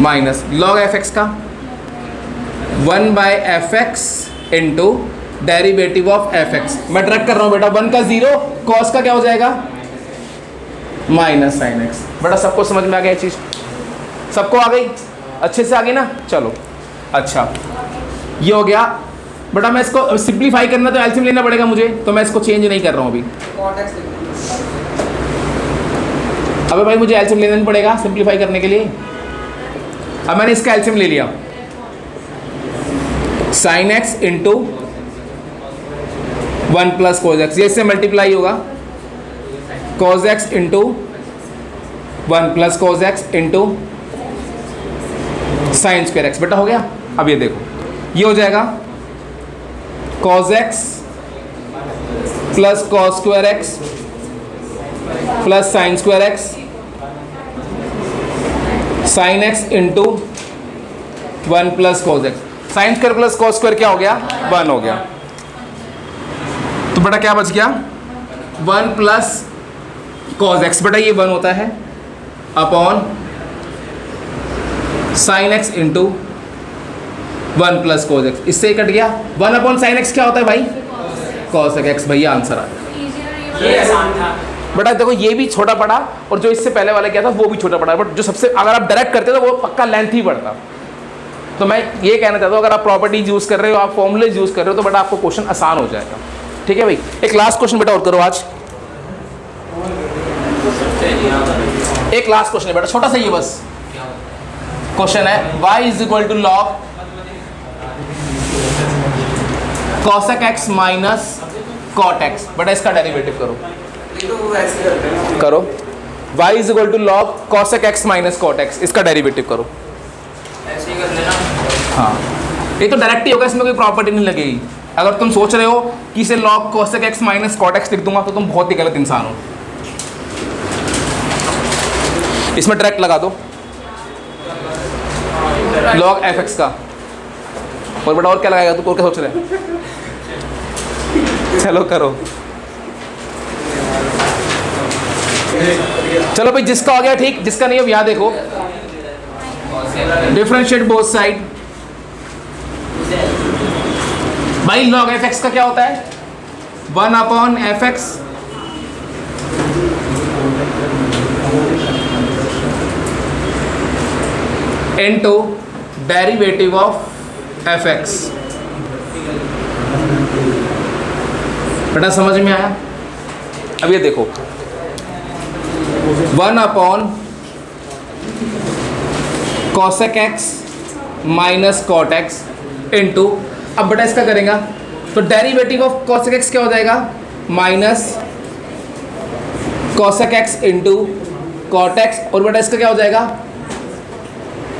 minus log f x का 1 by f x into derivative of F x. मैं ट्रैक कर रहा हूँ बेटा, 1 का 0, cos का क्या हो जाएगा माइनस साइन एक्स। बेटा सबको समझ में आ गया चीज़, सबको आ गई, अच्छे से आ गई ना। चलो अच्छा ये हो गया बेटा मैं इसको सिंप्लीफाई करना तो एलसीएम लेना पड़ेगा मुझे, तो मैं इसको चेंज नहीं कर रहा हूँ अभी। अबे भाई मुझे एलसीएम लेना नहीं पड़ेगा सिंप्लीफाई करने के लिए। अब मैंने इसका एलसीएम ले लिया, sine X into 1 plus cos X, ये इससे मल्टीप्लाई होगा, cos X into 1 plus cos X into sine square X. बेटा हो गया। अब ये देखो, ये हो जाएगा cos x plus cos square x plus sign square x sine X into 1 plus cos x। Sine square plus cos square क्या हो गया? 1 हो गया। तो बेटा क्या बच गया? 1 प्लस cos x। बेटा ये 1 होता है upon sine X into 1 plus cos x, इससे ही कट गया। 1 अपॉन साइन एक्स क्या होता है भाई? cos x। भैया आंसर आ गया। ये आसान था। बेटा देखो ये भी छोटा पड़ा और जो इससे पहले वाला क्या था वो भी छोटा पड़ा, बट जो सबसे अगर आप डायरेक्ट करते तो वो पक्का लेंथ ही बढ़ता। तो मैं ये कहना चाहता हूँ अगर आप प्रॉपर्टीज यूज़ कर रहे हो, आप फॉर्मूलेज यूज़ कर रहे हो, तो बेटा आपको क्वेश्चन आसान हो जाएगा। ठीक है भाई, एक लास्ट क्वेश्चन बेटा और करो आज। एक लास्ट क्वेश्चन है बेटा, छोटा सा, ये बस क्वेश्चन है y is equal to log cosec x minus cot x। बेटा इसका डेरिवेटिव करो y is equal to log cosec x minus cot x, इसका डेरिवेटिव करो। ऐसे ही कर लेना। हाँ ये तो डायरेक्ट ही होगा, इसमें कोई प्रॉपर्टी नहीं लगेगी। अगर तुम सोच रहे हो कि इसे log cosec x minus cot x लिख दूंगा तो तुम बहुत ही गलत इंसान हो। इसमें डायरेक्ट लगा दो log fx का। और बेटा और क्या लगाएगा तू? और क्या सोच रहे हैं? चलो करो। चलो भाई जिसका हो गया ठीक, जिसका नहीं हो यहाँ देखो, डिफरेंशिएट बोथ साइड। भाई log fx का क्या होता है? 1 upon fx into derivative of fx। बेटा समझ में आया? अब ये देखो 1 upon cosec x minus cot x into, अब बेटा इसका करेंगे तो डेरिवेटिव ऑफ cosec x क्या हो जाएगा? Minus cosec x into cot x, और बेटा इसका क्या हो जाएगा?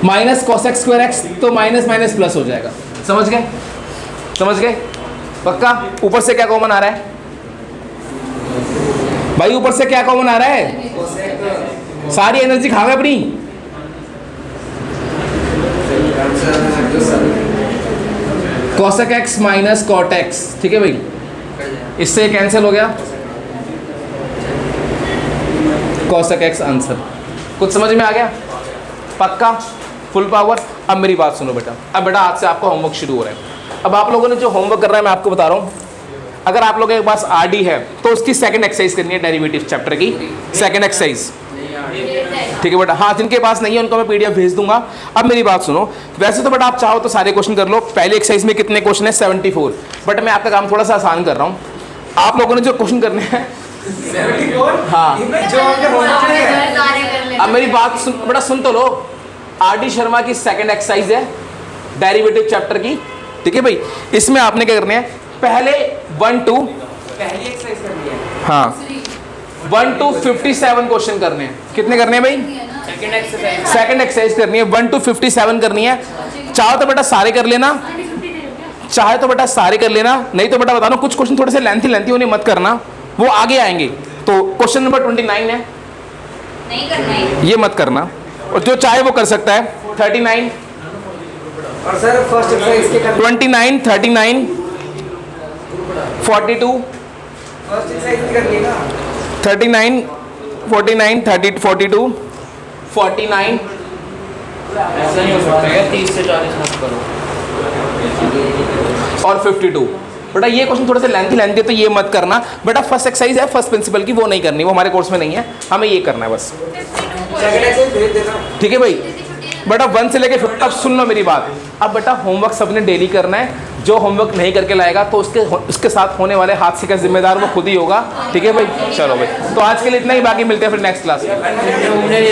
माइनस cosec स्क्वायर x, तो माइनस माइनस प्लस हो जाएगा। समझ गए? समझ गए? पक्का? ऊपर से क्या कॉमन आ रहा है भाई? ऊपर से क्या कॉमन आ रहा है? सारी एनर्जी खा गए अपनी। cosec x minus cot x, ठीक है भाई, इससे कैंसिल हो गया cosec x आंसर। कुछ समझ में आ गया? पक्का? Full power. अब मेरी बात सुनो बेटा, अब बेटा आज से आपका होमवर्क शुरू हो रहा है। अब आप लोगों ने जो होमवर्क कर रहा है मैं आपको बता रहा हूँ, अगर आप लोगों के पास आरडी है तो उसकी सेकंड एक्सरसाइज करनी है, डेरिवेटिव चैप्टर की सेकंड एक्सरसाइज। ठीक है बेटा? हाँ, जिनके पास नहीं है उनको मैं पीडीएफ भेज दूंगा। अब मेरी बात सुनो, वैसे तो बेटा आप चाहो तो सारे क्वेश्चन कर लो। पहले एक्सरसाइज में कितने क्वेश्चन है? 74, बट मैं आपका काम थोड़ा सा आसान कर रहा हूँ। आप लोगों ने जो क्वेश्चन करने हैं 74? हाँ, अब मेरी बात सुन बेटा, सुन तो लो। आरडी शर्मा की सेकंड एक्सरसाइज है डेरिवेटिव चैप्टर की। ठीक है भाई? इसमें आपने क्या करने हैं, पहले 1 to पहली एक्सरसाइज करनी है। हाँ 1 to 57 क्वेश्चन करने हैं। कितने करने हैं भाई? Second exercise. सेकंड एक्सरसाइज करनी है, 1 to 57 करनी है। चाहो तो बेटा सारे कर लेना, चाहे तो बेटा सारे कर लेना, नहीं तो बेटा बता दो कुछ क्वेश्चन थोड़े से लेंथी उन्हें मत करना, वो आगे आएंगे। तो क्वेश्चन नंबर 29 है, नहीं करना है। ये मत करना, और जो चाहे वो कर सकता है। 39 और सर फर्स्ट एक्सरसाइज के कर 29 39 42 फर्स्ट एक्सरसाइज की कर लेना। 39 49 30 42 49 ऐसा नहीं हो सकता है, 30 से 40 मत करो। और 52। बेटा ये क्वेश्चन थोड़े से लेंथी है तो ये मत करना बेटा। फर्स्ट एक्सरसाइज है फर्स्ट प्रिंसिपल की, वो नहीं करनी, वो हमारे कोर्स में नहीं है, हमें ये करना है बस। सेकंड एक्सरसाइज भेज देना। ठीक है भाई? बेटा 1 से लेके 50। अब सुन लो मेरी बात, अब बेटा होमवर्क सबने डेली करना है। जो होमवर्क नहीं करके लाएगा तो उसके साथ होने वाले हादसे का जिम्मेदार वो खुद ही होगा। ठीक है भाई, चलो भाई, तो आज के लिए इतना ही, बाकी मिलते हैं फिर नेक्स्ट क्लास में।